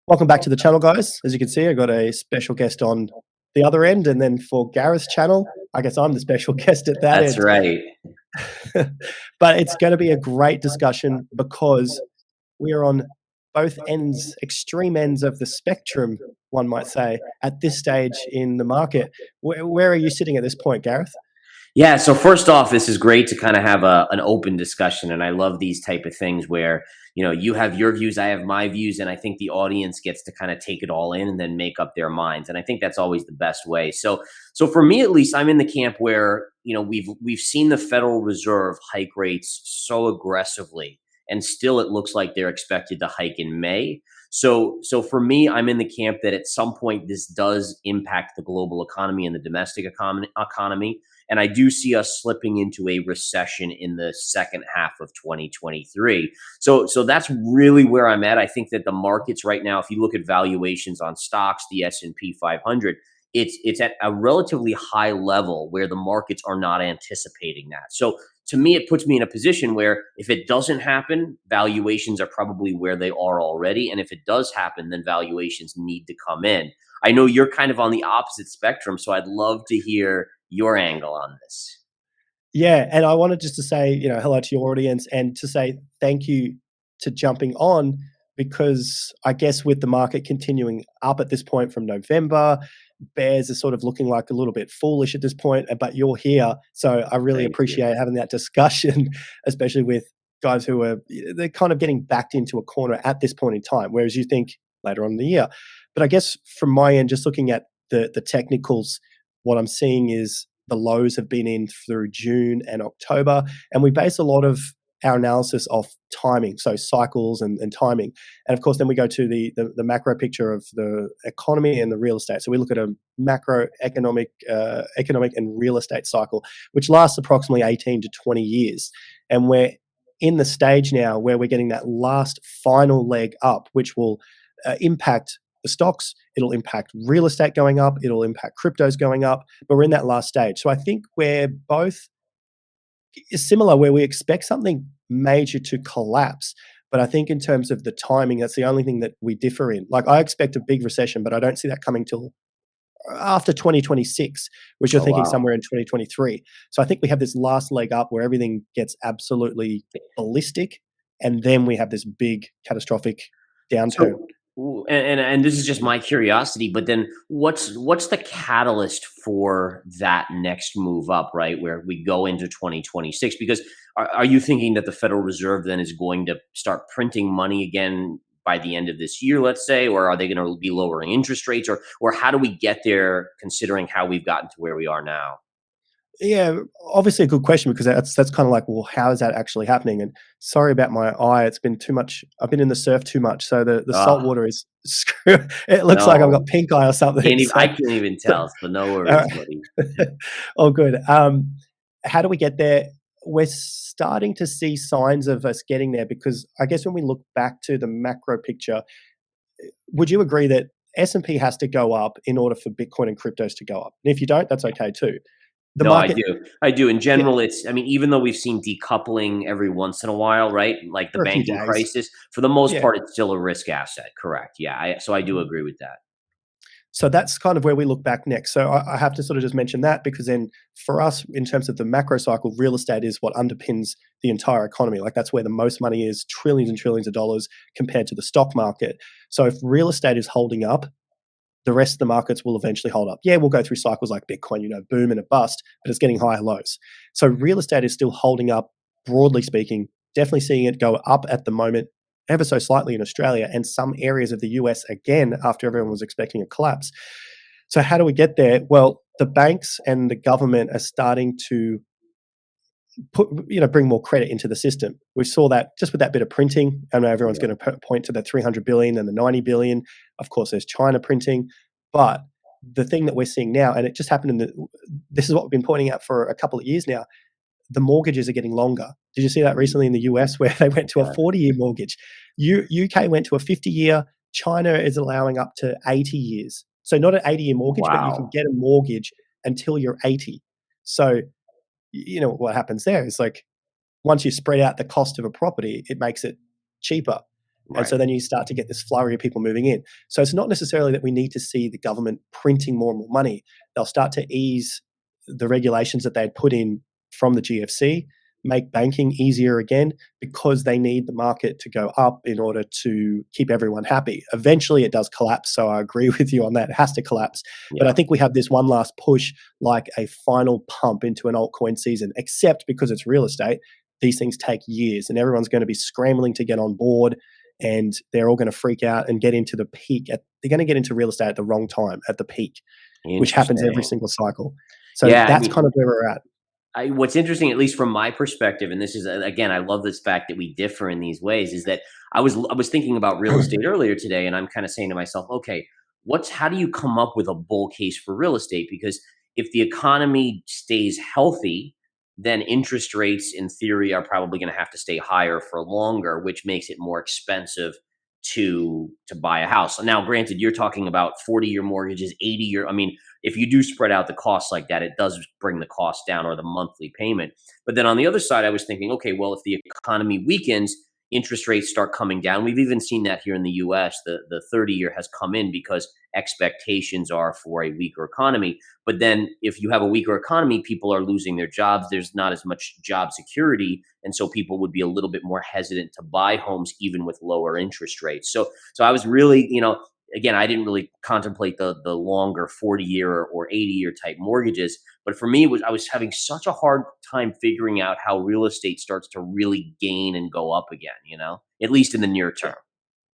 Welcome back to the channel, guys. As you can see, I got a special guest on the other end, and then for Gareth's channel, I guess I'm the special guest at that That's end. right. But it's going to be a great discussion because we are on both ends, extreme ends of the spectrum, one might say, at this stage in the market. Where are you sitting at this point, Gareth? Yeah. So first off, this is great to kind of have an open discussion, and I love these type of things where you have your views, I have my views, and I think the audience gets to kind of take it all in and then make up their minds. And I think that's always the best way. So for me, at least, I'm in the camp where we've seen the Federal Reserve hike rates so aggressively, and still it looks like they're expected to hike in May. So for me, I'm in the camp that at some point this does impact the global economy and the domestic economy. And I do see us slipping into a recession in the second half of 2023. So that's really where I'm at. I think that the markets right now, if you look at valuations on stocks, the S&P 500, it's at a relatively high level where the markets are not anticipating that. So to me, it puts me in a position where if it doesn't happen, valuations are probably where they are already. And if it does happen, then valuations need to come in. I know you're kind of on the opposite spectrum, so I'd love to hear your angle on this. Yeah, and I wanted just to say, hello to your audience and to say thank you to jumping on because I guess with the market continuing up at this point from November, bears are sort of looking like a little bit foolish at this point, but you're here. So I really Thank you. appreciate having that discussion, especially with guys who are they're kind of getting backed into a corner at this point in time, whereas you think later on in the year. But I guess from my end, just looking at the technicals, what I'm seeing is the lows have been in through June and October, and we base a lot of our analysis off timing, so cycles and timing. And of course, then we go to the macro picture of the economy and the real estate. So we look at a macroeconomic, economic and real estate cycle, which lasts approximately 18 to 20 years. And we're in the stage now where we're getting that last final leg up, which will impact the stocks, it'll impact real estate going up, it'll impact cryptos going up, but we're in that last stage. So I think we're both is similar where we expect something major to collapse. But I think in terms of the timing, that's the only thing that we differ in. Like I expect a big recession, but I don't see that coming till after 2026, which you're Oh, thinking wow. somewhere in 2023. So I think we have this last leg up where everything gets absolutely ballistic, and then we have this big catastrophic downturn. So, and this is just my curiosity, but then what's the catalyst for that next move up, right? Where we go into 2026? Because are you thinking that the Federal Reserve then is going to start printing money again by the end of this year, let's say, or are they going to be lowering interest rates, or how do we get there, considering how we've gotten to where we are now? Yeah, obviously a good question because that's kind of like, well, how is that actually happening? And sorry about my eye; it's been too much. I've been in the surf too much, so the salt Ah, water is. It looks like I've no, got pink eye or something. I can't even tell. So no Uh, worries, buddy. all good. How do we get there? We're starting to see signs of us getting there because I guess when we look back to the macro picture, would you agree that S&P has to go up in order for Bitcoin and cryptos to go up? And if you don't, that's okay too. The No, I market, do. I do. In yeah, general, I mean, even though we've seen decoupling every once in a while, right? Like the for a few banking days. crisis, for the most Yeah. part, it's still a risk asset. Correct. Yeah. So I do Mhm. agree with that. So that's kind of where we look back next. So I have to sort of just mention that because then for us, in terms of the macro cycle, real estate is what underpins the entire economy. Like that's where the most money is, trillions and trillions of dollars compared to the stock market. So if real estate is holding up, the rest of the markets will eventually hold up. Yeah, we'll go through cycles like Bitcoin, boom and a bust, but it's getting higher lows. So real estate is still holding up, broadly speaking, definitely seeing it go up at the moment, ever so slightly in Australia and some areas of the US again after everyone was expecting a collapse. So how do we get there? Well, the banks and the government are starting to bring more credit into the system. We saw that just with that bit of printing. I know everyone's Yeah. going to point to the 300 billion and the 90 billion. Of course, there's China printing, but the thing that we're seeing now, and it just happened this is what we've been pointing out for a couple of years now. The mortgages are getting longer. Did you see that Mhm. recently in the US where they went to a Yeah. 40-year mortgage? UK went to a 50-year. China is allowing up to 80 years. So not an 80-year mortgage, but you can Wow. get a mortgage until you're 80. So what happens there is like once you spread out the cost of a property, it makes it cheaper. And so Right. then you start to get this flurry of people moving in. So it's not necessarily that we need to see the government printing more and more money. They'll start to ease the regulations that they had put in from the GFC, make banking easier again, because they need the market to go up in order to keep everyone happy. Eventually it does collapse. So I agree with you on that. It has to collapse. But I Yeah. think we have this one last push, like a final pump into an altcoin season, except because it's real estate. These things take years and everyone's going to be scrambling to get on board, and they're all going to freak out and get into the peak. They're going to get into real estate at the wrong time, at the peak, which happens every Interesting. single cycle. So Yeah. I that's mean, kind of where we're at. what's interesting, at least from my perspective, and this is again, I love this fact that we differ in these ways, is that I was thinking about real estate earlier today, and I'm kind of saying to myself, okay, how do you come up with a bull case for real estate? Because if the economy stays healthy, then interest rates, in theory, are probably going to have to stay higher for longer, which makes it more expensive to buy a house. Now, granted, you're talking about 40-year mortgages, 80-year. I mean, if you do spread out the costs like that, it does bring the cost down, or the monthly payment. But then on the other side, I was thinking, okay, well, if the economy weakens, interest rates start coming down. We've even seen that here in the US. The 30-year has come in because expectations are for a weaker economy. But then if you have a weaker economy, people are losing their jobs. There's not as much job security. And so people would be a little bit more hesitant to buy homes, even with lower interest rates. So I was really, again, I didn't really contemplate the longer 40-year or 80-year type mortgages. But for me, I was having such a hard time figuring out how real estate starts to really gain and go up again, at least in the near term.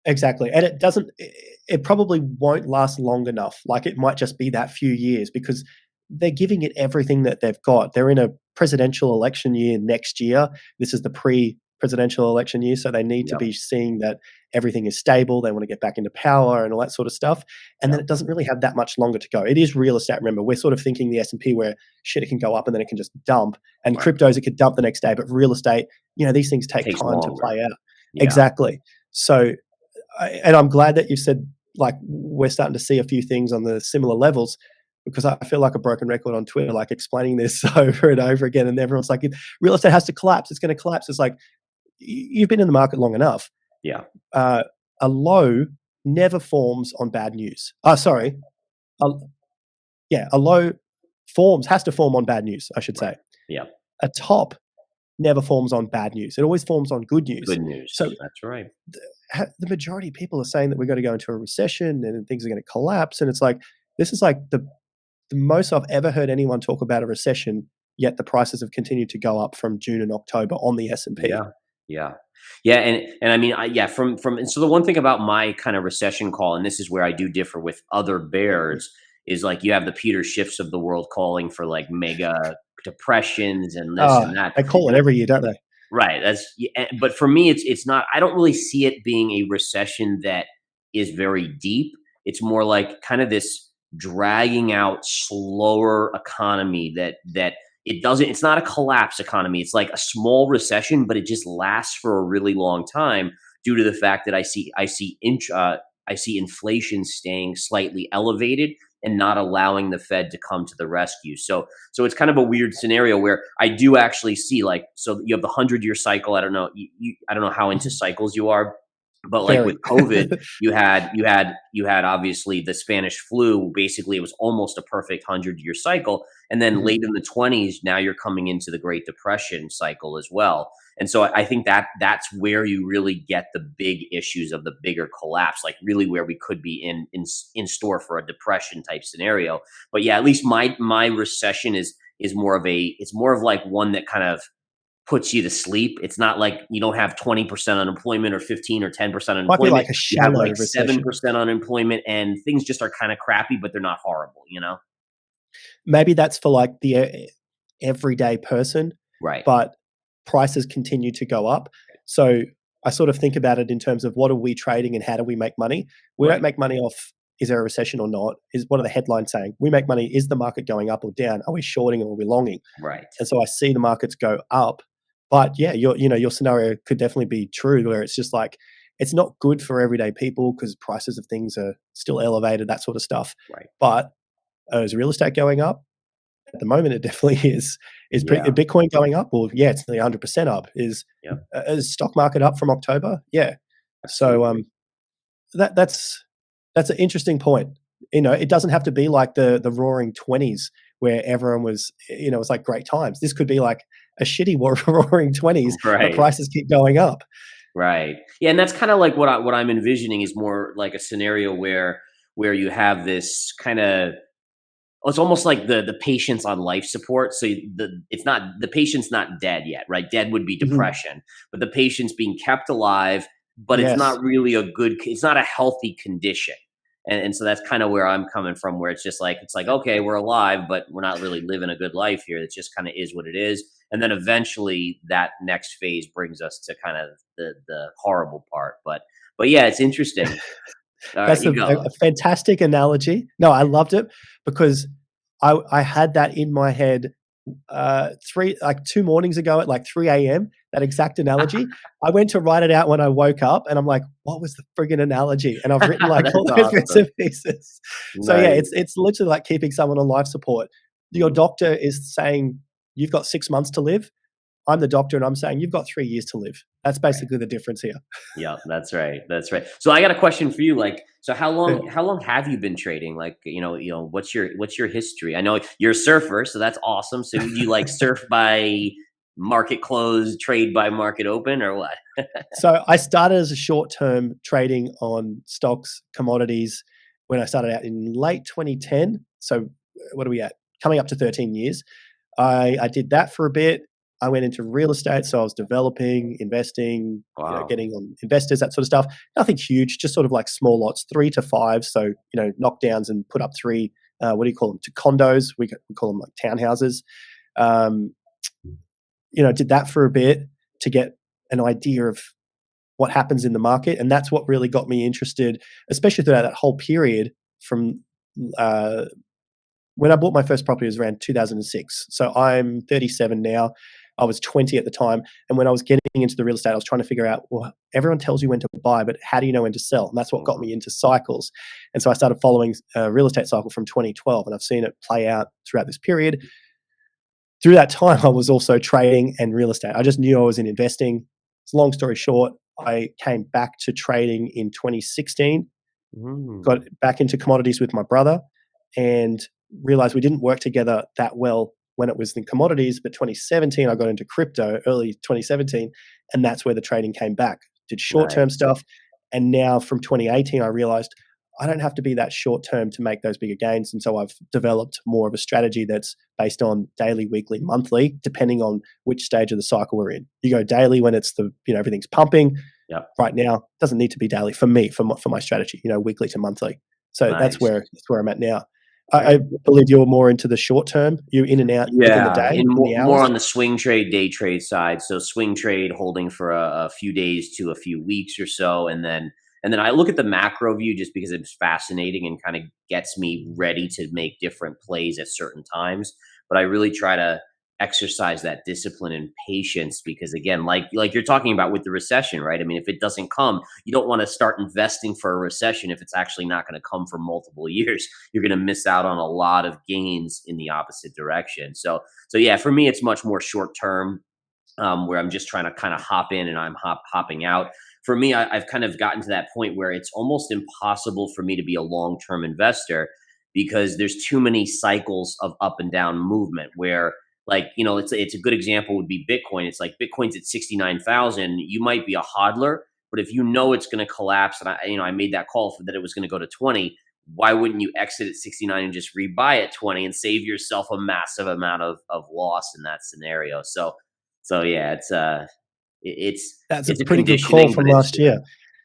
Exactly, and it probably won't last long enough. Like, it might just be that few years because they're giving it everything that they've got. They're in a presidential election year next year. This is the pre-presidential election year, so they need to Yep. be seeing that everything is stable. They wanna get back into power and all that sort of stuff, and then Yep. it doesn't really have that much longer to go. It is real estate, remember, we're sort of thinking the S&P where, shit, it can go up and then it can just dump, and Right. cryptos, it could dump the next day, but real estate, these things take Takes time to longer. play out. Yeah. Exactly. So and I'm glad that you said, like, we're starting to see a few things on the similar levels, because I feel like a broken record on Twitter, like explaining this over and over again, and everyone's like, "Real estate has to collapse. It's going to collapse." It's like, you've been in the market long enough. Yeah. Uh, a low never forms on bad news. Oh, sorry. A, yeah, a low has to form on bad news, I should Right. say. Yeah. A top never forms on bad news. It always forms on good news. Good news. So That's right. the majority of people are saying that we're going to go into a recession and things are going to collapse. And it's like, this is like the most I've ever heard anyone talk about a recession, yet the prices have continued to go up from June and October on the S&P. Yeah. Yeah. Yeah. And I mean, yeah, and so the one thing about my kind of recession call, and this is where I do differ with other bears, is like you have the Peter Schiffs of the world calling for like mega depressions and this and that. They call it And every year, don't they? right. But for me, it's not. I don't really see it being a recession that is very deep. It's more like kind of this dragging out, slower economy that it doesn't. It's not a collapse economy. It's like a small recession, but it just lasts for a really long time due to the fact that I see inflation staying slightly elevated and not allowing the Fed to come to the rescue. So it's kind of a weird scenario where I do actually see, like, so you have the 100-year cycle. I don't know, I don't know how into cycles you are, but like with Very. COVID, you had obviously the Spanish flu. Basically, it was almost a perfect 100-year cycle, and then Mhm. late in the 20s, now you're coming into the Great Depression cycle as well. And so I think that's where you really get the big issues of the bigger collapse, like really where we could be in store for a depression type scenario. But yeah, at least my recession is more of like one that kind of puts you to sleep. It's not like you don't have 20% unemployment or 15 or 10% Might be unemployment. like a You have shallow like recession. 7% unemployment, and things just are kind of crappy, but they're not horrible. Maybe that's for like the everyday person, Right. but prices continue to go up. So I sort of think about it in terms of, what are we trading and how do we make money? We don't Right. make money off, is there a recession or not? Is what are the headlines saying? We make money, is the market going up or down? Are we shorting or are we longing? Right. And so I see the markets go up. But yeah, your scenario could definitely be true, where it's just like, it's not good for everyday people because prices of things are still elevated, that sort of stuff. Right. But is real estate going up? At the moment, it definitely is. Yeah. Bitcoin going up? Well, yeah, it's nearly 100% up. Yeah. Is stock market up from October? Yeah. So Absolutely. that's an interesting point. It doesn't have to be like the Roaring '20s where everyone was, it was like great times. This could be like a shitty Roaring '20s, but Right. prices keep going up. Right. Yeah, and that's kind of like what I'm envisioning is more like a scenario where you have this kind of, it's almost like the patient's on life support. So it's not, the patient's not dead yet, right? Dead would be Mhm. depression, but the patient's being kept alive, but it's Yes. not really it's not a healthy condition. And so that's kind of where I'm coming from, where it's just like, it's like, okay, we're alive, but we're not really living a good life here. It just kind of is what it is. And then eventually that next phase brings us to kind of the horrible part. But yeah, it's interesting. All right, That's a you a go. a fantastic analogy. No, I loved it because I had that in my head, 2 mornings ago at, like, 3 AM, that exact analogy. I went to write it out when I woke up, and I'm like, "What was the friggin' analogy?" And I've written, like, all That's those bits awesome. and pieces. So, yeah, Nice. it's literally like keeping someone on life support. Your Mhm. doctor is saying, "You've got 6 months to live." I'm the doctor, and I'm saying, "You've got 3 years to live." That's Right. basically the difference here. Yeah, that's right. That's right. So I got a question for you. Like, so how Yeah. long have you been trading? Like, what's your history? I know you're a surfer, so that's awesome. So do you like surf by market close, trade by market open, or what? So I started as a short-term trading on stocks, commodities when I started out in late 2010. So what are we at? Coming up to 13 years. I did that for a bit. I went into real estate, so I was developing, investing, Wow. getting on investors, that sort of stuff. Nothing huge, just sort of like small lots, 3 to 5. So, knockdowns and put up 3, what do you call them? To condos. We call them like townhouses. Um, did that for a bit to get an idea of what happens in the market, and that's what really got me interested, especially throughout that whole period from, uh, when I bought my first property was around 2006. So I'm 37 now. I was 20 at the time, and when I was getting into the real estate, I was trying to figure out, well, everyone tells you when to buy, but how do you know when to sell? And that's what got Mhm. me into cycles. And so I started following a real estate cycle from 2012, and I've seen it play out throughout this period. Through that time, I was also trading and real estate. I just knew I was in investing. Long story short, I came back to trading in 2016, got Mm. back into commodities with my brother, and realized we didn't work together that well when it was in commodities. But 2017, I got into crypto, early 2017, and that's where the trading came back. Did short term Nice. stuff. And now from 2018, I realized I don't have to be that short term to make those bigger gains. And so I've developed more of a strategy that's based on daily, weekly, monthly, depending on which stage of the cycle we're in. You go daily when it's everything's pumping. Yep. Right now, it doesn't need to be daily for me, for my strategy, weekly to monthly. So Nice. that's where I'm at now. I Very believe you're more into the short term. You're in and out within the Yeah, day, in in the more hours. on the swing trade, day trade side. So swing trade holding for a few days to a few weeks or so, and then I look at the macro view just because it's fascinating and kind of gets me ready to make different plays at certain times. But I really try to exercise that discipline and patience because again, like you're talking about with the recession, right? I mean, if it doesn't come, you don't want to start investing for a recession if it's actually not going to come for multiple years. You're going to miss out on a lot of gains in the opposite direction. So yeah, for me, it's much more short term, where I'm just trying to kind of hop in and I'm hopping out. For me, I've kind of gotten to that point where it's almost impossible for me to be a long term investor because there's too many cycles of up and down movement where it's a good example would be Bitcoin. It's like Bitcoin's at 69,000. You might be a hodler, but if you know it's going to collapse, and I made that call for that it was going to go to 20, why wouldn't you exit at 69 and just rebuy at 20 and save yourself a massive amount of loss in that scenario? So yeah, That's a it's a pretty good call conditioning, but from it's last year.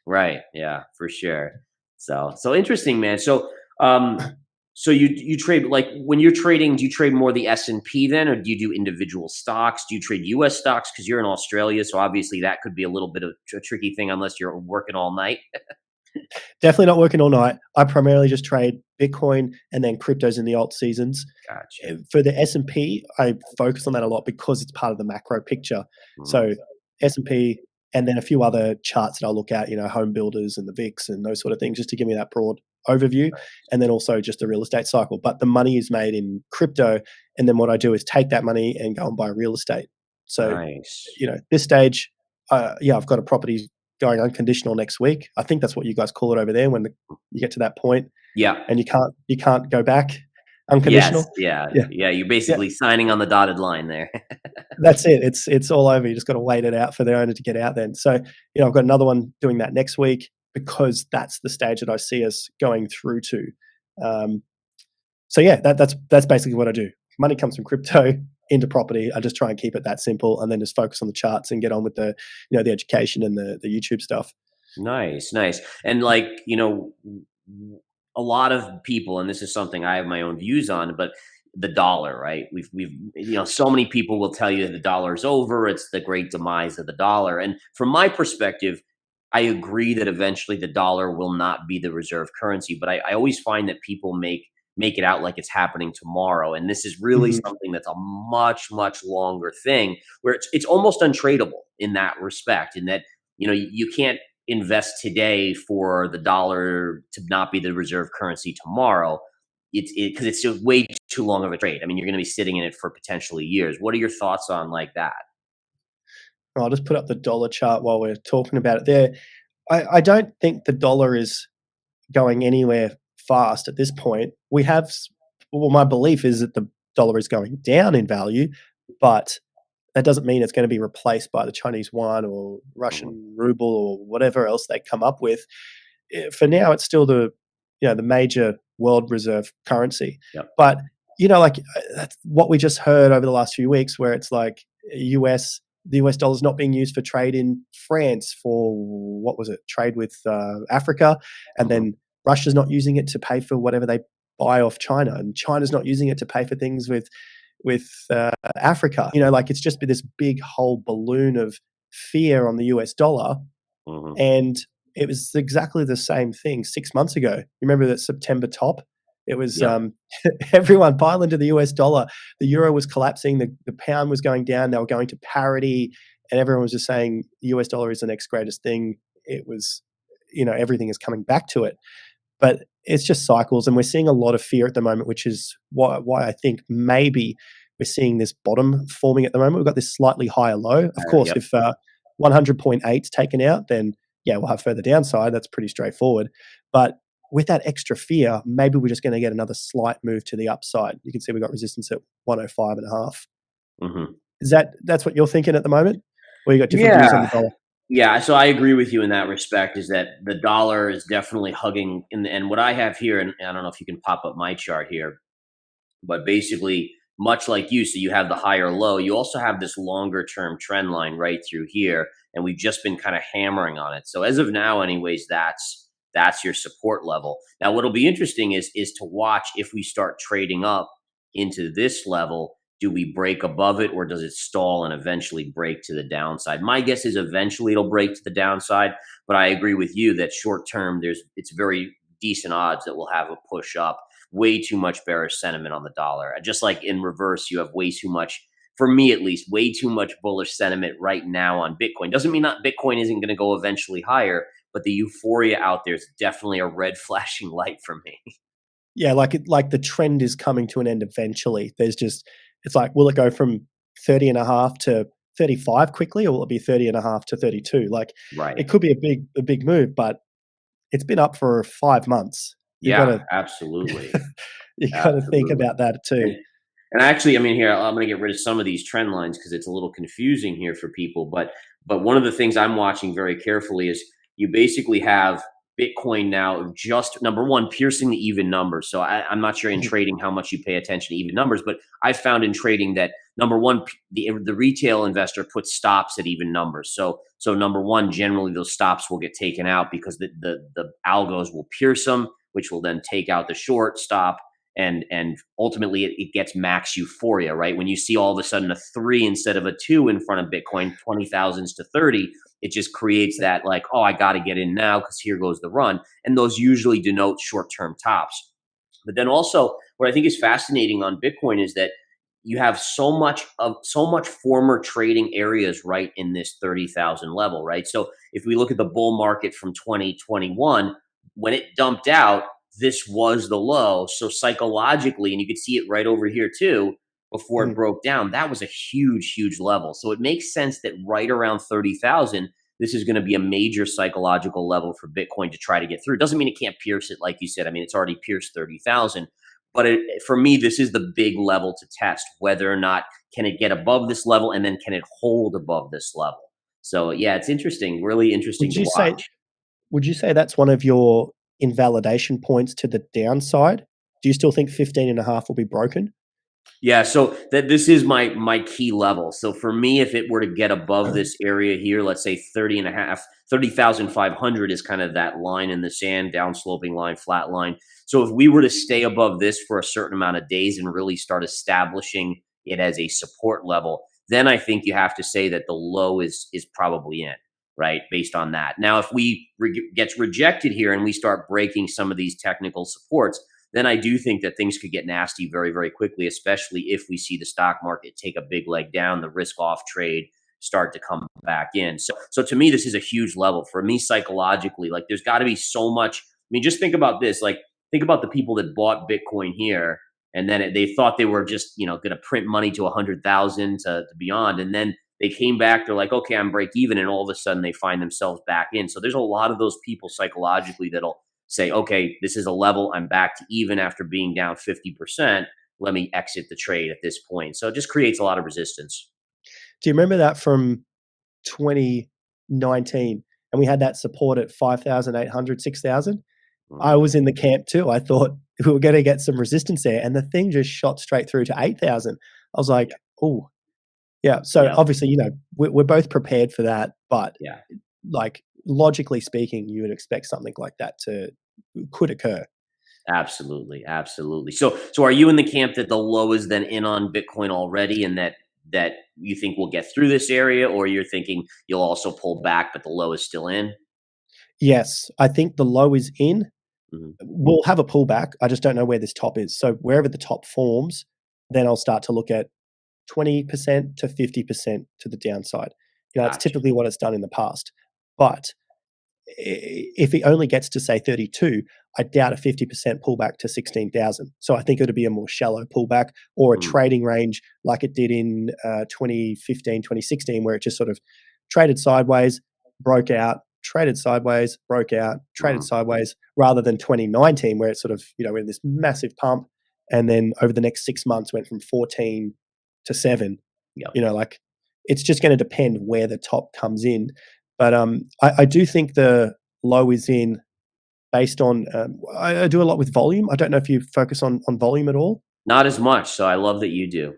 right. Yeah, for sure. So interesting, man. So you trade, like when you're trading, do you trade more the S&P then, or do you do individual stocks? Do you trade US stocks because you're in Australia, so obviously that could be a little bit of a tricky thing unless you're working all night. Definitely not working all night. I primarily just trade Bitcoin and then cryptos in the alt seasons. Gotcha. For the S&P, I focus on that a lot because it's part of the macro picture. Mhm. So S&P and then a few other charts that I'll look at, home builders and the VIX and those sort of things, just to give me that broad overview. And then also just the real estate cycle. But the money is made in crypto. And then what I do is take that money and go and buy real estate. So, Nice. this stage, yeah, I've got a property going unconditional next week. I think that's what you guys call it over there when you get to that point Yeah. and you can't go back Yes. unconditional. Yeah. Yeah, Yeah. You're yeah, basically signing on the dotted line there. that's it. It's all over. You just got to wait it out for the owner to get out. Then, so I've got another one doing that next week because that's the stage that I see us going through to. Um, so yeah, that's basically what I do. Money comes from crypto into property. I just try and keep it that simple, and then just focus on the charts and get on with the education and the YouTube stuff. Nice, nice. And like, a lot of people, and this is something I have my own views on, but the dollar, right? So many people will tell you the dollar is over, it's the great demise of the dollar. And from my perspective, I agree that eventually the dollar will not be the reserve currency, but I always find that people make it out like it's happening tomorrow. And this is really Mhm. something that's a much, much longer thing where it's almost untradeable in that respect, in that you can't invest today for the dollar to not be the reserve currency tomorrow. Because it's just way too long of a trade. I mean, you're going to be sitting in it for potentially years. What are your thoughts on like that? I'll just put up the dollar chart while we're talking about it there. I don't think the dollar is going anywhere fast at this point. Well, my belief is that the dollar is going down in value, but that doesn't mean it's going to be replaced by the Chinese yuan or Hmm. Russian ruble or whatever else they come up with. For now, it's still the major world reserve currency. Yep. But like that's what we just heard over the last few weeks, where it's like US the US dollar is not being used for trade in France for what was it trade with Africa, and Hmm. then Russia's not using it to pay for whatever they buy off China, and China's not using it to pay for things with Africa. Like it's just been this big whole balloon of fear on the US dollar, Hmm. and it was exactly the same thing 6 months ago. You remember that September top? It was Yep. everyone pile into the US dollar. The euro was collapsing. The pound was going down. They were going to parity, and everyone was just saying the US dollar is the next greatest thing. It was, everything is coming back to it. But it's just cycles, and we're seeing a lot of fear at the moment, which is why I think maybe we're seeing this bottom forming at the moment. We've got this slightly higher low. Of course, Yep. if 100.8 is taken out, then yeah, we'll have further downside. That's pretty straightforward. But with that extra fear, maybe we're just going to get another slight move to the upside. You can see we got resistance at 105.5. Hmm. That's what you're thinking at the moment, or you got different views on the Yeah. dollar? Yeah, so I agree with you in that respect. Is that the dollar is definitely hugging, and what I have here, and I don't know if you can pop up my chart here, but basically, much like you, so you have the higher low, you also have this longer term trend line right through here, and we've just been kind of hammering on it. So as of now, anyways, that's your support level. Now, what'll be interesting is to watch if we start trading up into this level. Do we break above it, or does it stall and eventually break to the downside? My guess is eventually it'll break to the downside, but I agree with you that short term, it's very decent odds that we'll have a push up. Way too much bearish sentiment on the dollar. Just like in reverse, you have way too much, for me at least, way too much bullish sentiment right now on Bitcoin. Doesn't mean not Bitcoin isn't going to go eventually higher, but the euphoria out there is definitely a red flashing light for me. Yeah, like the trend is coming to an end eventually. It's like, will it go from 30.5 to 35 quickly, or will it be 30.5 to 32? Like, it Right. could be a big move, but it's been up for 5 months. You've Yeah, gotta absolutely. you gotta think Absolutely. about that too. And And actually, I mean, here I'm going to get rid of some of these trend lines because it's a little confusing here for people. But one of the things I'm watching very carefully is you basically have Bitcoin now just number one piercing the even numbers. So I'm not sure in Mhm, trading how much you pay attention to even numbers, but I've found in trading that number one, the retail investor puts stops at even numbers. So number one, generally those stops will get taken out because the algos will pierce them, which will then take out the short stop, and ultimately it gets max euphoria, right? When you see all of a sudden a 3 instead of a 2 in front of Bitcoin, 20,000s to 30, it just creates yeah. that like, oh, I got to get in now because here goes the run. And those usually denote short-term tops. But then also what I think is fascinating on Bitcoin is that you have so much former trading areas right in this 30,000 level, right? So if we look at the bull market from 2021, when it dumped out, this was the low. So psychologically, and you could see it right over here too, before it Mhm. broke down, that was a huge, huge level. So it makes sense that right around 30,000, this is going to be a major psychological level for Bitcoin to try to get through. Doesn't mean it can't pierce it, like you said. I mean, it's already pierced 30,000. But for me, this is the big level to test whether or not can it get above this level, and then can it hold above this level. So yeah, it's interesting, really interesting Would to you say watch. would you say that's one of your invalidation points to the downside? Do you still think 15.5 will be broken? Yeah, so that this is my key level. So for me, if it were to get above this area here, let's say 30 and a half, 30,500 is kind of that line in the sand, down sloping line, flat line. So if we were to stay above this for a certain amount of days and really start establishing it as a support level, then I think you have to say that the low is probably in, right? Based on that. Now, if we gets rejected here and we start breaking some of these technical supports, then I do think that things could get nasty very, very quickly, especially if we see the stock market take a big leg down, the risk off trade start to come back in. So to me, this is a huge level for me psychologically. Like, there's got to be so much. I mean, just think about this. Like, think about the people that bought Bitcoin here, and then they thought they were just going to print money to 100,000 to beyond, and then they came back. They're like, okay, I'm break even, and all of a sudden they find themselves back in. So there's a lot of those people psychologically that'll say, okay, this is a level, I'm back to even after being down 50%. Let me exit the trade at this point. So it just creates a lot of resistance. Do you remember that from 2019? And we had that support at 5,800, 6,000. I Mhm. was in the camp too. I thought we were going to get some resistance there, and the thing just shot straight through to 8,000. I was like, Yeah. oh, yeah. So Yeah. obviously, we're both prepared for that, but Yeah. like logically speaking, you would expect something like that to could occur. Absolutely. Absolutely. So are you in the camp that the low is then in on Bitcoin already, and that you think we'll get through this area, or you're thinking you'll also pull back, but the low is still in? Yes, I think the low is in. Mhm. We'll have a pullback. I just don't know where this top is. So wherever the top forms, then I'll start to look at 20% to 50% to the downside. That's Gotcha. typically what it's done in the past. But if it only gets to say 32, I doubt a 50% pullback to 16,000. So I think it would be a more shallow pullback or a Mm. trading range like it did in 2015, 2016, where it just sort of traded sideways, broke out, traded sideways, broke out, traded Mhm. sideways, rather than 2019, where it's sort of, in this massive pump. And then over the next 6 months went from 14 to 7. Yep. Like it's just going to depend where the top comes in. But I do think the low is in based on. I do a lot with volume. I don't know if you focus on volume at all. Not as much. So I love that you do.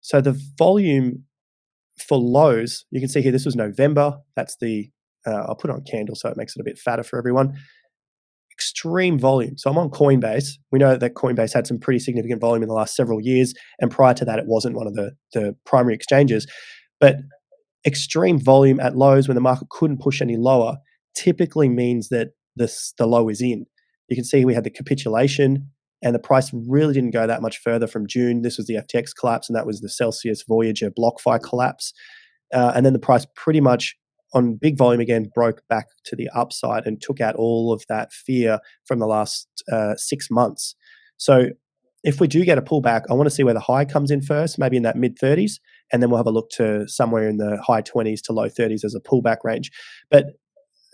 So the volume for lows, you can see here. This was November. That's the. I'll put it on candle so it makes it a bit fatter for everyone. Extreme volume. So I'm on Coinbase. We know that Coinbase had some pretty significant volume in the last several years, and prior to that, it wasn't one of the primary exchanges. But extreme volume at lows when the market couldn't push any lower typically means that the low is in. You can see we had the capitulation, and the price really didn't go that much further from June. This was the FTX collapse, and that was the Celsius Voyager BlockFi collapse. And then the price pretty much on big volume again broke back to the upside and took out all of that fear from the last 6 months. So if we do get a pullback, I want to see where the high comes in first, maybe in that mid 30s, and then we'll have a look to somewhere in the high 20s to low 30s as a pullback range. But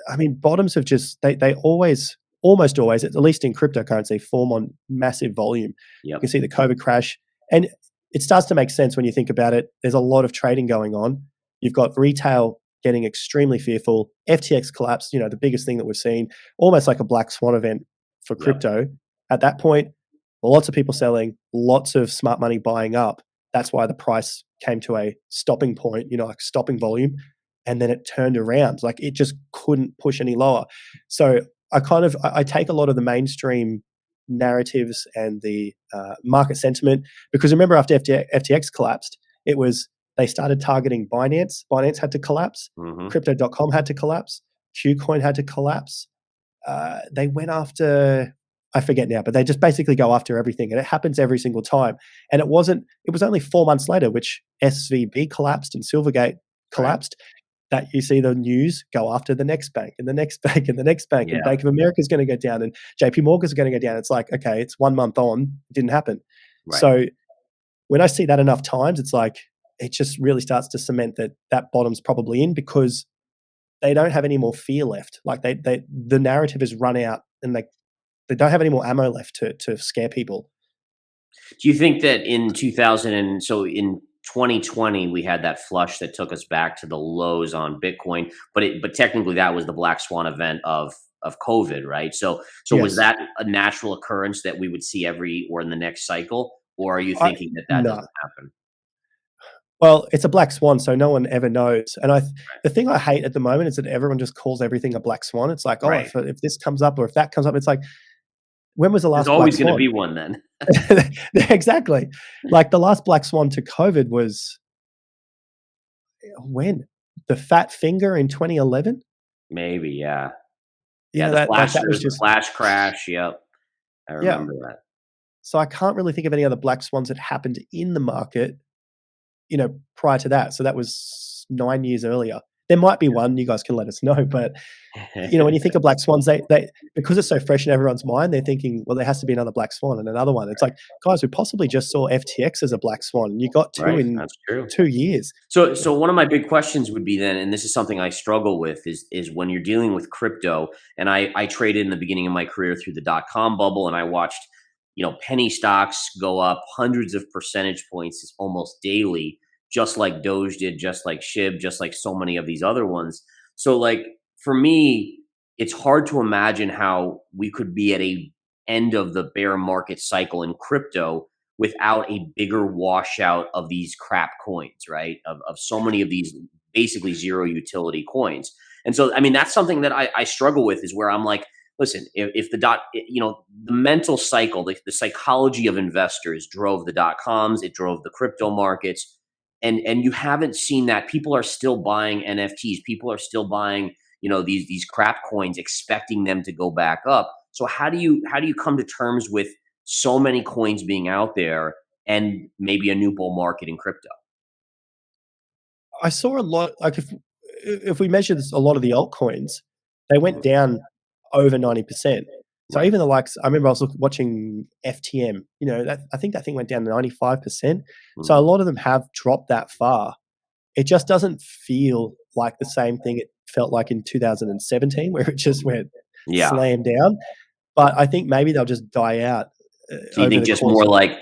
I mean, bottoms have just they always, almost always, at least in cryptocurrency, form on massive volume. You can Yep. see the COVID crash, and it starts to make sense when you think about it. There's a lot of trading going on. You've got retail getting extremely fearful. FTX collapse, the biggest thing that we've seen, almost like a black swan event for Yep. crypto. At that point, lots of people selling, lots of smart money buying up. That's why the price came to a stopping point, like stopping volume, and then it turned around. Like it just couldn't push any lower. So I take a lot of the mainstream narratives and the market sentiment, because remember after FTX collapsed, it was they started targeting Binance. Binance had to collapse. Mhm. Crypto.com had to collapse. Qcoin had to collapse. They went after, I forget now, but they just basically go after everything, and it happens every single time. And it was only 4 months later, which SVB collapsed and Silvergate Right. collapsed, that you see the news go after the next bank and the next bank and the next bank, and Yeah. Bank of America is going to go down and JP Morgan is going to go down. It's like, okay, it's 1 month on, it didn't happen. Right. So when I see that enough times, it's like, it just really starts to cement that bottom's probably in, because they don't have any more fear left. Like the narrative has run out, and they don't have any more ammo left to scare people. Do you think that in 2000 and so in 2020 we had that flush that took us back to the lows on Bitcoin, but technically that was the black swan event of COVID, right? So was Yes. that a natural occurrence that we would see every or in the next cycle, or are you I thinking that that No. doesn't happen? Well, it's a black swan, so no one ever knows. And the thing I hate at the moment is that everyone just calls everything a black swan. It's like, oh, Right. if this comes up or if that comes up, it's like, when was the There's last black always going to swan? be one then. Exactly. Like the last black swan to COVID was when? The fat finger in 2011? Maybe, yeah. You Yeah, know, the that was the just, flash crash. Yep. I yeah. remember that. So I can't really think of any other black swans that happened in the market, prior to that. So that was 9 years earlier. There might be one, you guys can let us know, but when you think of black swans, they because it's so fresh in everyone's mind, they're thinking, well, there has to be another black swan and another one. It's like, guys, we possibly just saw FTX as a black swan, and you got two Right, in that's true. 2 years. So one of my big questions would be then, and this is something I struggle with, is when you're dealing with crypto, and I traded in the beginning of my career through the dot-com bubble, and I watched, penny stocks go up hundreds of percentage points almost daily, just like Doge did, just like SHIB, just like so many of these other ones. So like for me, it's hard to imagine how we could be at a end of the bear market cycle in crypto without a bigger washout of these crap coins, right? Of so many of these basically zero utility coins. And so, I mean, that's something that I struggle with, is where I'm like, listen, if the mental cycle, the psychology of investors drove the dot coms, it drove the crypto markets. And you haven't seen that. People are still buying NFTs. People are still buying, these crap coins, expecting them to go back up. So how do you come to terms with so many coins being out there and maybe a new bull market in crypto? I saw a lot, like, if we measure this, a lot of the altcoins, they went Mhm. down over 90%. So Right. even the likes, I remember I was watching FTM, that I think that thing went down to 95%. So a Mhm. lot of them have dropped that far. It just doesn't feel like the same thing it felt like in 2017, where it just went Yeah. slam down. But I think maybe they'll just die out, So you over think the just course more of. like,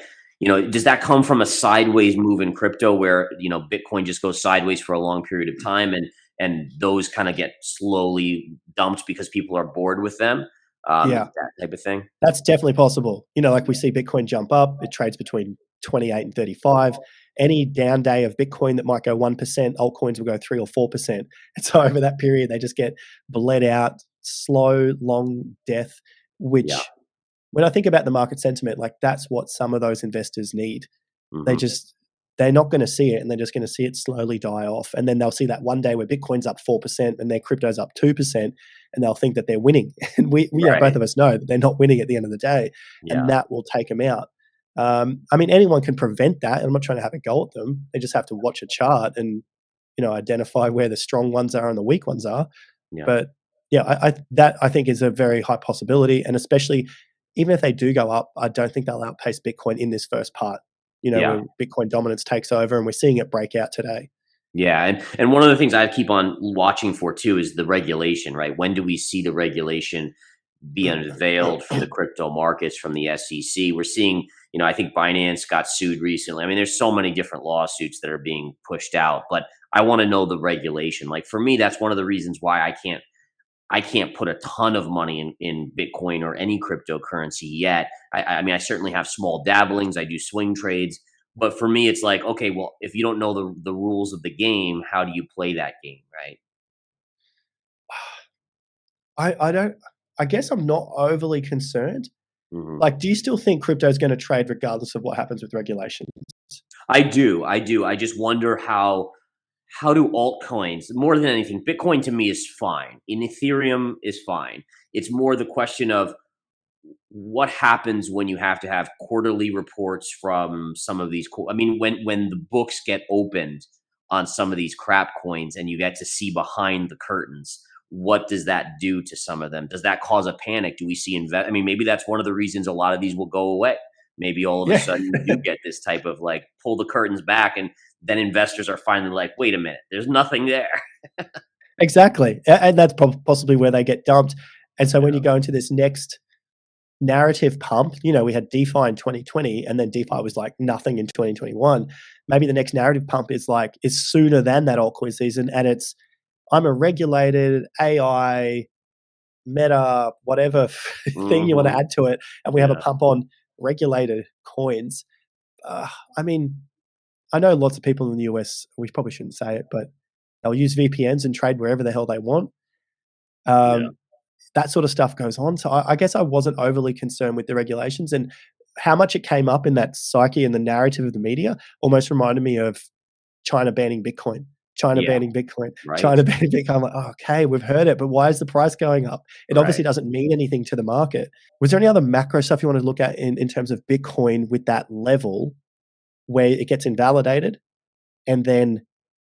does that come from a sideways move in crypto where, Bitcoin just goes sideways for a long period of time and those kind of get slowly dumped because people are bored with them? Yeah. That type of thing? That's definitely possible. Like we see Bitcoin jump up, it trades between 28 and 35. Any down day of Bitcoin that might go 1%, altcoins will go 3 or 4%. And so over that period, they just get bled out, slow, long death, Yeah. which when I think about the market sentiment, like that's what some of those investors need. They Mhm. just they're not gonna see it, and they're just gonna see it slowly die off, and then they'll see that one day where Bitcoin's up 4% and their crypto's up 2%, and they'll think that they're winning. And both Right. of us know that they're not winning at the end of the day, and Yeah. that will take them out. I mean, anyone can prevent that, and I'm not trying to have a go at them. They just have to watch a chart and, identify where the strong ones are and the weak ones are. Yeah. But yeah, that I think is a very high possibility, and especially even if they do go up, I don't think they'll outpace Bitcoin in this first part. Yeah. Where Bitcoin dominance takes over, and we're seeing it break out today. Yeah, and one of the things I keep on watching for too is the regulation, right? When do we see the regulation be unveiled for the crypto markets from the SEC? We're seeing, I think Binance got sued recently. I mean, there's so many different lawsuits that are being pushed out, but I want to know the regulation. Like for me, that's one of the reasons why I can't put a ton of money in Bitcoin or any cryptocurrency yet. I mean, I certainly have small dabblings. I do swing trades. But for me, it's like, okay, well, if you don't know the rules of the game, how do you play that game, right? I don't. I guess I'm not overly concerned. Hmm. Like, do you still think crypto is going to trade regardless of what happens with regulation? I do. I do. I just wonder how do altcoins, more than anything, Bitcoin to me is fine. In Ethereum is fine. It's more the question of what happens when you have to have quarterly reports from some of these I mean, when the books get opened on some of these crap coins and you get to see behind the curtains, what does that do to some of them? Does that cause a panic? Do we see I mean, maybe that's one of the reasons a lot of these will go away. Maybe all of a Yeah. sudden you do get this type of like pull the curtains back, and then investors are finally like, wait a minute, there's nothing there. Exactly, and that's possibly where they get dumped. And so when you Yeah. go into this next narrative pump, we had DeFi in 2020, and then DeFi was like nothing in 2021. Maybe the next narrative pump is sooner than that altcoin season, and it's I'm a regulated AI meta whatever thing you want to Hmm. add to it, and we have a Yeah. pump on regulated coins. I mean, I know lots of people in the US. We probably shouldn't say it, but they'll use VPNs and trade wherever the hell they want. Yeah. Um, that sort of stuff goes on. So I guess I wasn't overly concerned with the regulations, and how much it came up in that psyche and the narrative of the media almost reminded me of China banning Bitcoin. China Yeah. banning Bitcoin, Right. China banning Bitcoin. I'm like, oh, okay, we've heard it, but why is the price going up? It Right. obviously doesn't mean anything to the market. Was there any other macro stuff you want to look at in terms of Bitcoin with that level where it gets invalidated and then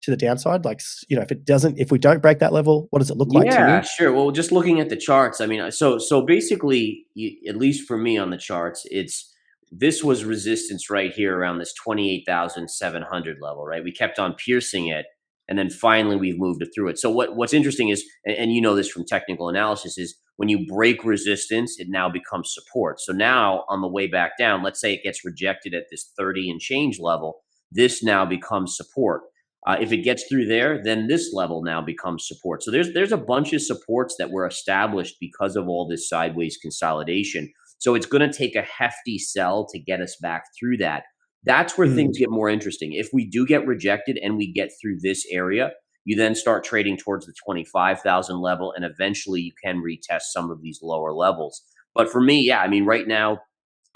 to the downside? Like, if we don't break that level, what does it look like to Yeah, you? sure. Well, just looking at the charts, I mean, so basically, at least for me on the charts, it's this was resistance right here around this 28,700 level, right? We kept on piercing it, and then finally we've moved it through it. So what's interesting is, and you know this from technical analysis, is when you break resistance, it now becomes support. So now on the way back down, let's say it gets rejected at this 30 and change level, this now becomes support. If it gets through there, then this level now becomes support. So there's a bunch of supports that were established because of all this sideways consolidation. So it's going to take a hefty sell to get us back through that. That's where Mm. things get more interesting. If we do get rejected and we get through this area, you then start trading towards the 25,000 level, and eventually you can retest some of these lower levels. But for me, yeah, I mean, right now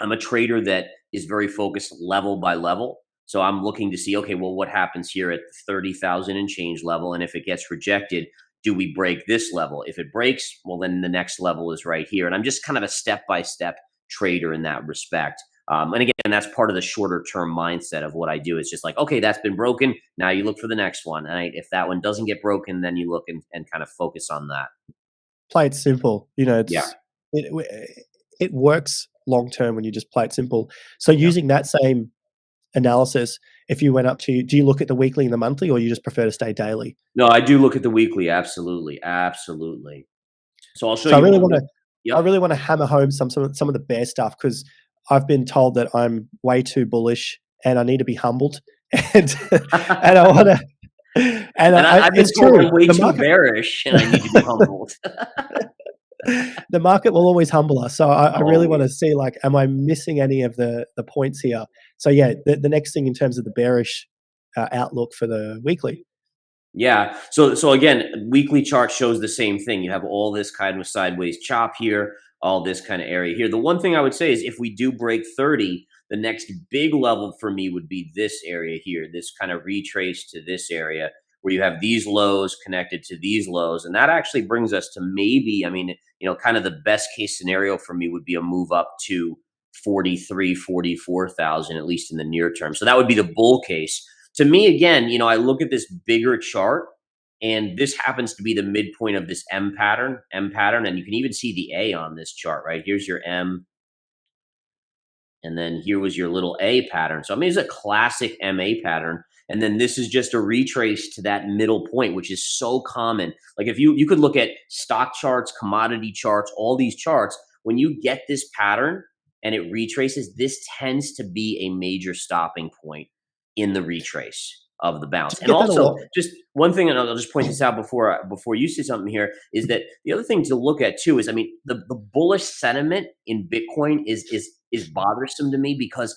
I'm a trader that is very focused level by level. So I'm looking to see, okay, well, what happens here at the 30,000 and change level? And if it gets rejected, do we break this level? If it breaks, well, then the next level is right here. And I'm just kind of a step by step trader in that respect. And again, that's part of the shorter term mindset of what I do. It's just like, okay, that's been broken. Now you look for the next one. And if that one doesn't get broken, then you look and kind of focus on that. Play it simple. Yeah. It works long term when you just play it simple. So Yeah. using that same analysis, if you went up to, do you look at the weekly and the monthly, or you just prefer to stay daily? No, I do look at the weekly. Absolutely. Absolutely. So I'll show So I you really one. want to, I Yep. really want to hammer home some of the bear stuff, because I've been told that I'm way too bullish and I need to be humbled, and and I want to, and And I've been it's told true. I'm way The too market, bearish and I need to be humbled. the market will always humble us. So I really want to Always. see, like, am I missing any of the points here? So yeah, the next thing in terms of the bearish outlook for the weekly. Yeah. So again, weekly chart shows the same thing. You have all this kind of sideways chop here, all this kind of area here. The one thing I would say is if we do break 30, the next big level for me would be this area here, this kind of retrace to this area where you have these lows connected to these lows. And that actually brings us to maybe, I mean, kind of the best case scenario for me would be a move up to 43, 44,000 at least in the near term. So that would be the bull case. To me, again, I look at this bigger chart, and this happens to be the midpoint of this M pattern, and you can even see the A on this chart, right? Here's your M, and then here was your little A pattern. So I mean, it's a classic MA pattern. And then this is just a retrace to that middle point, which is so common. Like if you could look at stock charts, commodity charts, all these charts, when you get this pattern and it retraces, this tends to be a major stopping point in the retrace of the Do bounce. you And get that a also, lot? just one thing, and I'll just point this out before you say something here, is that the other thing to look at too is, I mean, the bullish sentiment in Bitcoin is bothersome to me because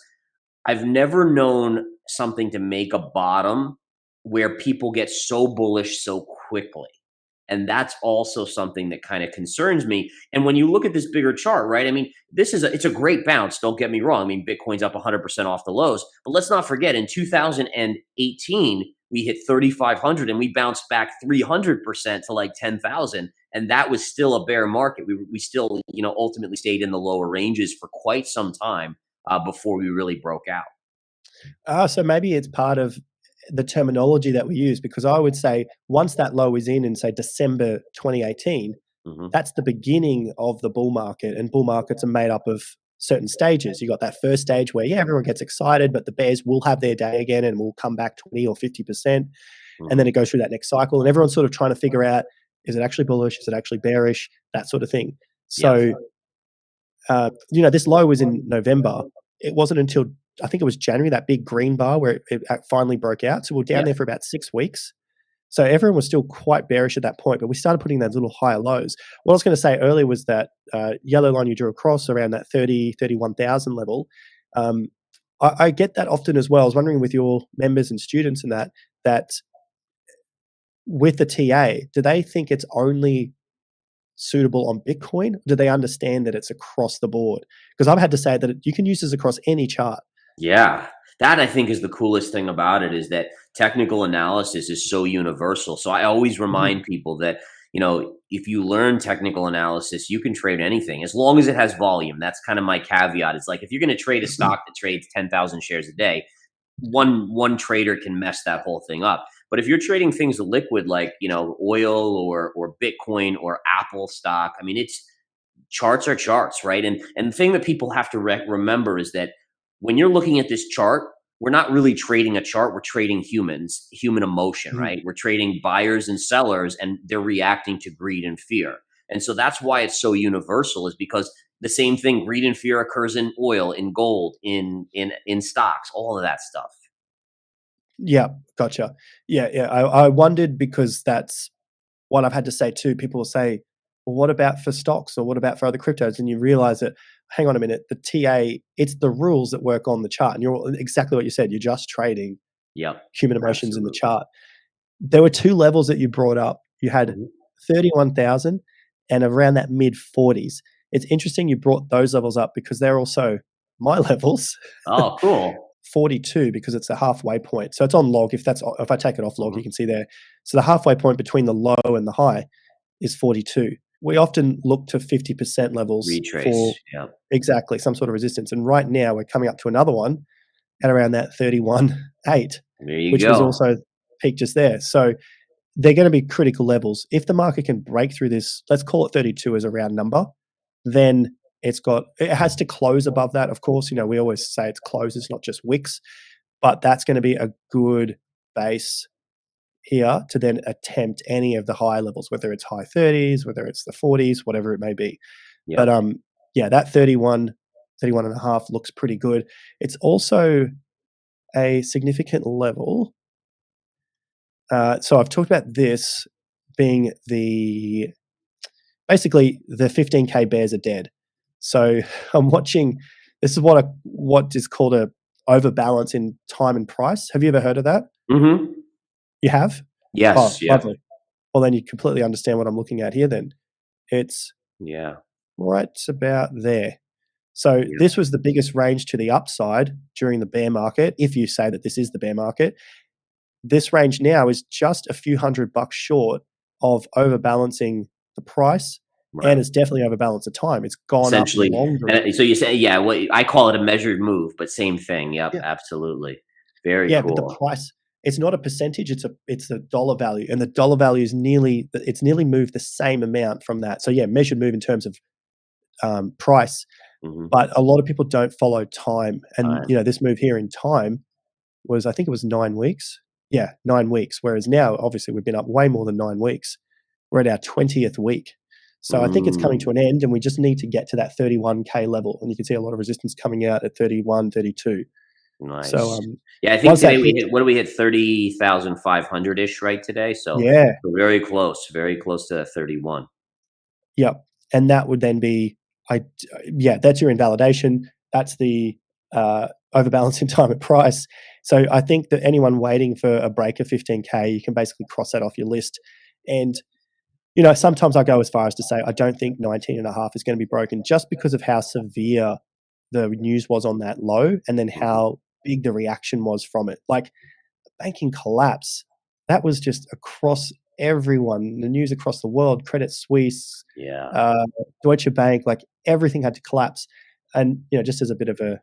I've never known something to make a bottom where people get so bullish so quickly. And that's also something that kind of concerns me. And when you look at this bigger chart, right? I mean, it's a great bounce. Don't get me wrong. I mean, Bitcoin's up 100% off the lows, but let's not forget in 2018 we hit 3,500 and we bounced back 300% to like 10,000, and that was still a bear market. We still ultimately stayed in the lower ranges for quite some time before we really broke out. So maybe it's part of the terminology that we use, because I would say once that low is in say December 2018, Hmm. that's the beginning of the bull market, and bull markets are made up of certain stages. You got that first stage where, yeah, everyone gets excited, but the bears will have their day again and will come back 20 or 50%. and then Mhm. it goes through that next cycle, and everyone's sort of trying to figure out, is it actually bullish? Is it actually bearish? That sort of thing. Yep. So, this low was in November. It wasn't until I think it was January, that big green bar where it finally broke out. So we're down Yep. there for about 6 weeks. So everyone was still quite bearish at that point, but we started putting those little higher lows. What I was going to say earlier was that yellow line you drew across around that 31,000 level. Um, I get that often as well. I was wondering with your members and students and that with the TA, do they think it's only suitable on Bitcoin? Do they understand that it's across the board? Because I've had to say that you can use this across any chart. Yeah. That I think is the coolest thing about it is that technical analysis is so universal. So I always Mhm. remind people that, if you learn technical analysis, you can trade anything as long as it has volume. That's kind of my caveat. It's like if you're going to trade a stock that trades 10,000 shares a day, one trader can mess that whole thing up. But if you're trading things liquid like, oil or Bitcoin or Apple stock, I mean, it's charts are charts, right? And the thing that people have to remember is that when you're looking at this chart, we're not really trading a chart, we're trading humans, human emotion, Mhm. right? We're trading buyers and sellers, and they're reacting to greed and fear. And so that's why it's so universal, is because the same thing, greed and fear, occurs in oil, in gold, in stocks, all of that stuff. Yeah, gotcha. Yeah, yeah. I wondered because that's what I've had to say too. People will say, "Well, what about for stocks or what about for other cryptos?" And you realize that, hang on a minute, the TA, it's the rules that work on the chart. And you're exactly what you said. You're just trading Yep, human emotions in the absolutely. chart. There were two levels that you brought up. You had Mhm. 31,000 and around that mid 40s. It's interesting you brought those levels up because they're also my levels. Oh, cool. 42 because it's a halfway point. So it's on log. If I take it off log, you Mhm. can see there. So the halfway point between the low and the high is 42. We often look to 50% levels for Retrace. Yep. exactly some sort of resistance. And right now we're coming up to another one at around that 31.8, There you which was go. also peaked just there. So they're going to be critical levels. If the market can break through this, let's call it 32 as a round number, then it has to close above that. Of course, we always say it's closes, not just wicks, but that's going to be a good base here to then attempt any of the high levels, whether it's high 30s, whether it's the 40s, whatever it may be. But Yep. yeah, that 31 and a half looks pretty good. It's also a significant level. So I've talked about this being basically the 15K bears are dead. So I'm watching. This is what is called a overbalance in time and price. Have you ever heard of that? Mhm. You have? Yes. Oh, Yep. lovely. Well, then you completely understand what I'm looking at here. Then it's Yeah. right about there. So Yep. this was the biggest range to the upside during the bear market. If you say that this is the bear market, this range now is just a few $100 short of overbalancing the price, and Right. it's definitely overbalanced the time. It's gone up Essentially, longer. and so you say, yeah, what I call it a measured move, but same thing. Yep, Yeah. absolutely. Very Yeah, but the cool. price, it's not a percentage, it's the dollar value, and the dollar value is nearly moved the same amount from that. So yeah, measured move in terms of, price, Mhm. but a lot of people don't follow time, and, Time. this move here in time was I think it was 9 weeks. Yeah, 9 weeks, whereas now, obviously, we've been up way more than 9 weeks. We're at our 20th week. So I think it's coming to Mm, an end, and we just need to get to that 31K level, and you can see a lot of resistance coming out at 31, 32. So, nice. Yeah, I think once that today we hits, hit, what do we hit, 30,500 ish, right, today? So yeah. very close to 31. Yep, and that would then be I yeah, that's your invalidation. That's the, overbalancing time at price. So I think that anyone waiting for a break of 15K, you can basically cross that off your list. And, sometimes I go as far as to say I don't think 19.5 is gonna be broken just because of how severe the news was on that low and then Mhm. how big the reaction was from it. Like, banking collapse, that was just across everyone, the news across the world, Credit Suisse, Yeah. uh, Deutsche Bank, like everything had to collapse. And, just as a bit of a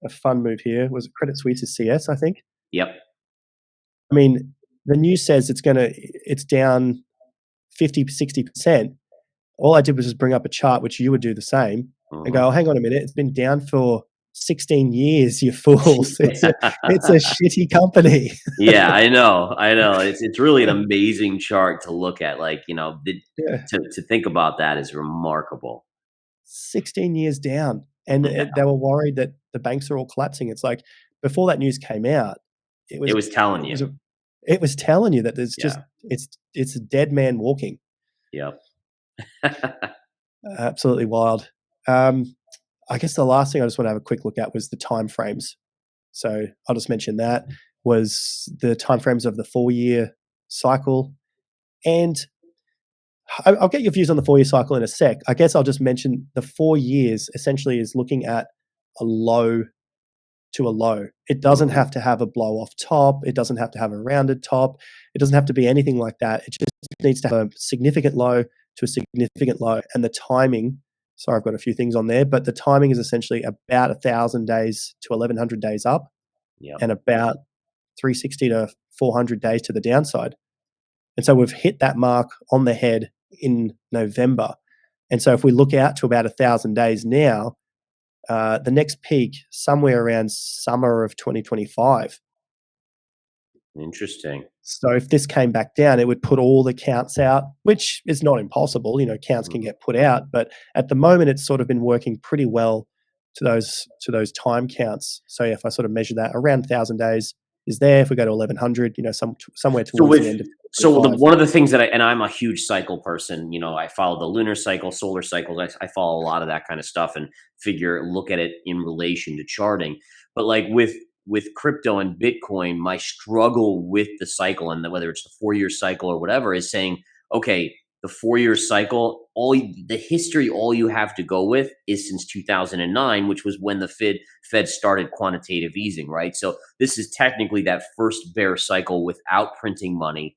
fun move here, was it Credit Suisse's CS, I think? Yep. I mean, the news says it's down 50, 60%. All I did was just bring up a chart, which you would do the same, and go, Mhm. "Oh, hang on a minute, it's been down for 16 years, you fools. It's a shitty company. Yeah, I know, I know. It's really an amazing chart to look at. Like, Yeah. to think about that is remarkable. 16 years down. And Yeah, they were worried that the banks are all collapsing. It's like before that news came out, it it was was telling it you. was a it was telling you that there's just Yeah. it's a dead man walking. Yep. Absolutely wild. Um, I guess the last thing I just want to have a quick look at was the timeframes. So I'll just mention that was the timeframes of the 4-year cycle. And I'll get your views on the 4-year cycle in a sec. I guess I'll just mention the 4 years essentially is looking at a low to a low. It doesn't Mhm. have to have a blow off top. It doesn't have to have a rounded top. It doesn't have to be anything like that. It just needs to have a significant low to a significant low. And the timing, sorry, I've got a few things on there, but the timing is essentially about 1,000 days to 1,100 days up Yep. and about 360 to 400 days to the downside. And so we've hit that mark on the head in November. And so if we look out to about 1,000 days now, the next peak somewhere around summer of 2025. Interesting. So if this came back down, it would put all the counts out, which is not impossible. Counts can Mhm. get put out, but at the moment, it's sort of been working pretty well to those time counts. So if I sort of measure that, around 1,000 days is there. If we go to 1,100, somewhere So towards the with end of so the 2025. one of the things that I'm a huge cycle person. I follow the lunar cycle, solar cycles. I follow a lot of that kind of stuff and look at it in relation to charting. But like with crypto and Bitcoin, my struggle with the cycle and whether it's the 4-year cycle or whatever is saying, okay, the 4-year cycle, the history, all you have to go with is since 2009, which was when the Fed started quantitative easing, right? So this is technically that first bear cycle without printing money.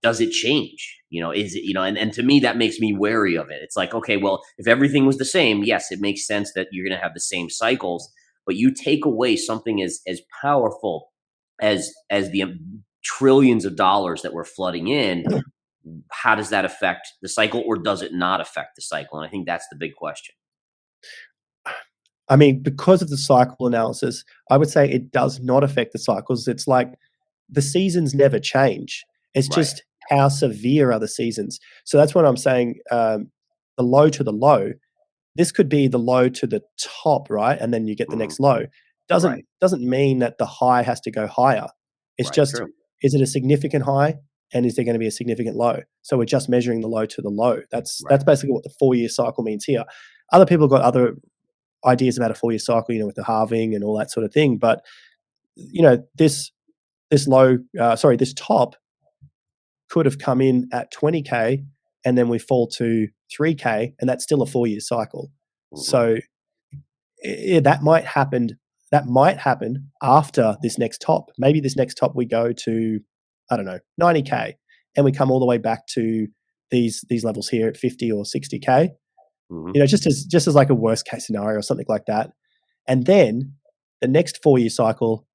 Does it change? Is it, and to me, that makes me wary of it. It's like, okay, well, if everything was the same, yes, it makes sense that you're going to have the same cycles, but you take away something as powerful as the trillions of dollars that we're flooding in. How does that affect the cycle, or does it not affect the cycle? And I think that's the big question. I mean, because of the cycle analysis, I would say it does not affect the cycles. It's like the seasons never change. It's Right. just how severe are the seasons. So that's what I'm saying. The low to the low. This could be the low to the top, right? And then you get the Hmm. next low. Right. Doesn't mean that the high has to go higher. It's Right. just, True. is it a significant high and is there going to be a significant low? So we're just measuring the low to the low. Right. That's basically what the 4-year cycle means here. Other people have got other ideas about a 4-year cycle, with the halving and all that sort of thing. But this top could have come in at 20K and then we fall to 3K, and that's still a 4-year cycle. Hmm. So that might happen. That might happen after this next top. Maybe this next top we go to, I don't know, 90K, and we come all the way back to these levels here at 50 or 60K. Hmm. Just as like a worst case scenario or something like that. And then the next 4-year cycle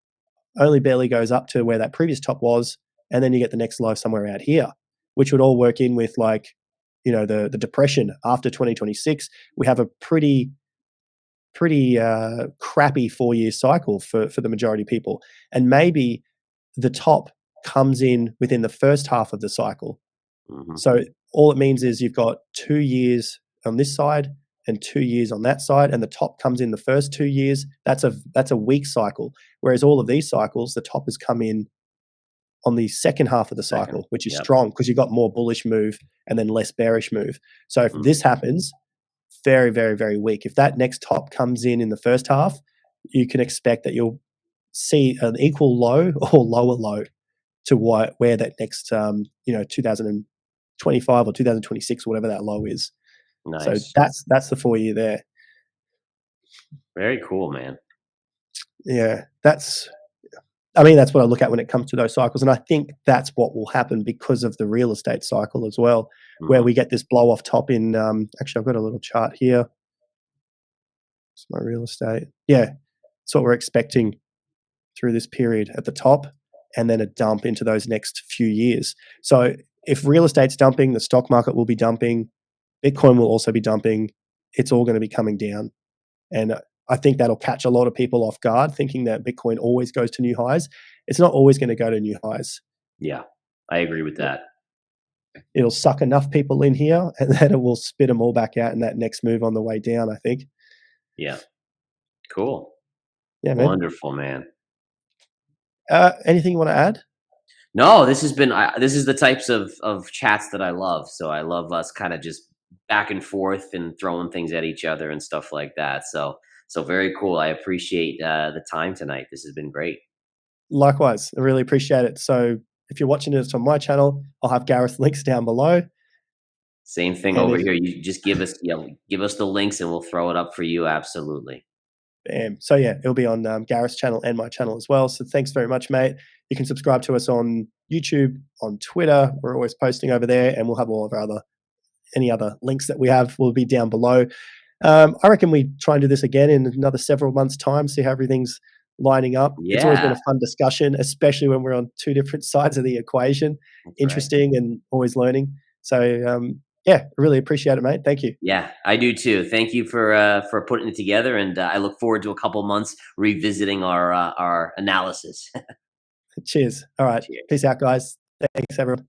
only barely goes up to where that previous top was, and then you get the next low somewhere out here, which would all work in with like, the depression after 2026. We have a pretty crappy 4-year cycle for the majority of people, and maybe the top comes in within the first half of the cycle. Hmm. So all it means is you've got 2 years on this side and 2 years on that side, and the top comes in the first 2 years. That's a weak cycle. Whereas all of these cycles, the top has come in on the second half of the Second. cycle, which is Yep. strong because you've got more bullish move and then less bearish move. So if Mhm. this happens, very, very, very weak. If that next top comes in the first half, you can expect that you'll see an equal low or lower low to where that next 2025 or 2026, whatever that low is. So Nice. that's the 4-year there. Very cool, man. Yeah, that's what I look at when it comes to those cycles, and I think that's what will happen because of the real estate cycle as well, where Mhm. we get this blow off top in. Actually, I've got a little chart here. It's my real estate. Yeah, it's what we're expecting through this period at the top, and then a dump into those next few years. So if real estate's dumping, the stock market will be dumping, Bitcoin will also be dumping. It's all going to be coming down, and I think that'll catch a lot of people off guard, thinking that Bitcoin always goes to new highs. It's not always going to go to new highs. Yeah, I agree with that. It'll suck enough people in here, and then it will spit them all back out in that next move on the way down, I think. Yeah. Cool. Yeah, man. Wonderful, man. Anything you want to add? No, this has been this is the types of chats that I love. So I love us kind of just back and forth and throwing things at each other and stuff like that. So very cool. I appreciate the time tonight. This has been great. Likewise, I really appreciate it. So if you're watching this on my channel, I'll have Gareth's links down below. Same thing And over if here. You just give us give us the links and we'll throw it up for you. Absolutely. So yeah, it'll be on Gareth's channel and my channel as well. So thanks very much, mate. You can subscribe to us on YouTube, on Twitter. We're always posting over there, and we'll have all of our any other links that we have will be down below. I reckon we try and do this again in another several months' time, see how everything's lining up. It's always been Yeah. a fun discussion, especially when we're on two different sides of the equation. That's right. Interesting and always learning. So yeah, I really appreciate it, mate. Thank you. Yeah, I do too. Thank you for putting it together, and I look forward to a couple months revisiting our analysis. Cheers. All right. Cheers. Peace out, guys. Thanks, everyone.